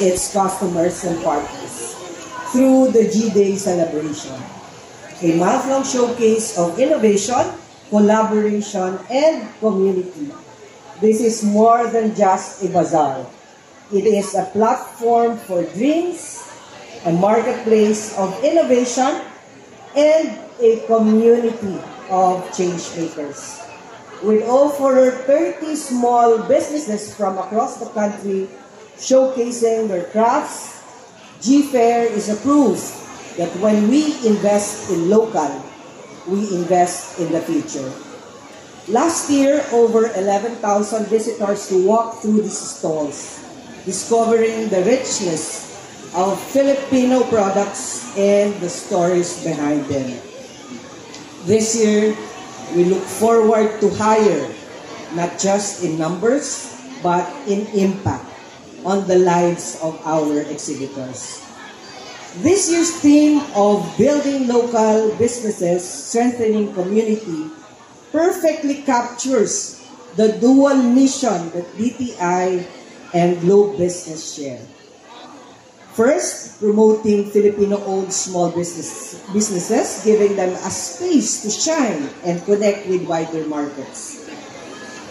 its customers and partners through the G-Day celebration, a month-long showcase of innovation, collaboration, and community. This is more than just a bazaar. It is a platform for dreams, a marketplace of innovation, and a community of change makers. With over 30 small businesses from across the country showcasing their crafts, G-Fair is a proof that when we invest in local, we invest in the future. Last year, over 11,000 visitors walked through these stalls, discovering the richness of Filipino products and the stories behind them. This year, we look forward to higher, not just in numbers, but in impact on the lives of our exhibitors. This year's theme of building local businesses, strengthening community, perfectly captures the dual mission that DTI and Globe Business share. First, promoting Filipino-owned small businesses, giving them a space to shine and connect with wider markets.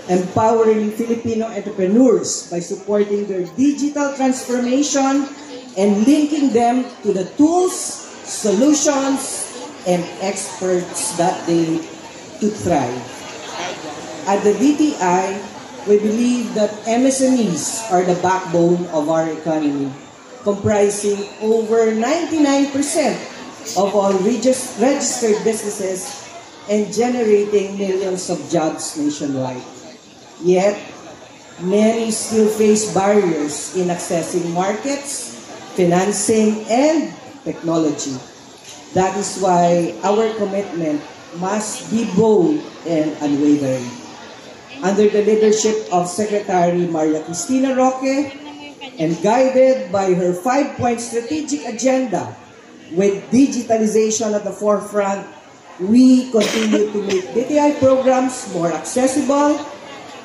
Empowering Filipino entrepreneurs by supporting their digital transformation and linking them to the tools, solutions, and experts that they need to thrive. At the DTI, we believe that MSMEs are the backbone of our economy, comprising over 99% of all registered businesses and generating millions of jobs nationwide. Yet, many still face barriers in accessing markets, financing, and technology. That is why our commitment must be bold and unwavering. Under the leadership of Secretary Maria Cristina Roque, and guided by her 5-point strategic agenda with digitalization at the forefront, we continue to make DTI programs more accessible,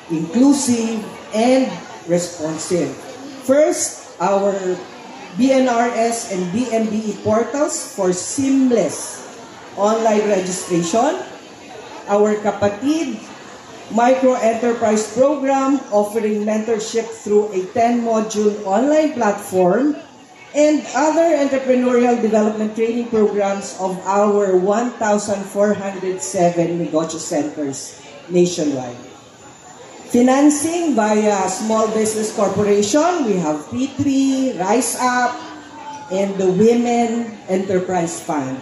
inclusive, and responsive. First, our BNRS and BMBE portals for seamless online registration, our Kapatid micro-enterprise program offering mentorship through a 10-module online platform, and other entrepreneurial development training programs of our 1,407 negosyo centers nationwide. Financing via Small Business Corporation, we have P3, Rise Up, and the Women Enterprise Fund.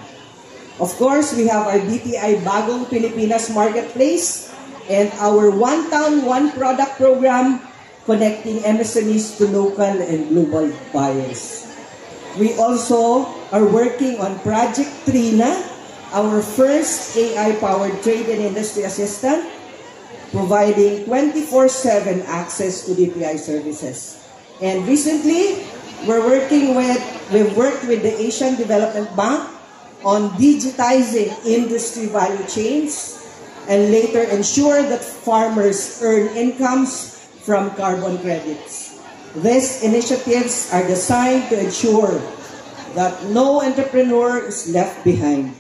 Of course, we have our DTI Bagong Pilipinas Marketplace and our One Town, One Product program connecting MSMEs to local and global buyers. We also are working on Project Trina, our first AI-powered trade and industry assistant, providing 24/7 access to DTI services. And recently, we've worked with the Asian Development Bank on digitizing industry value chains and later ensure that farmers earn incomes from carbon credits. These initiatives are designed to ensure that no entrepreneur is left behind.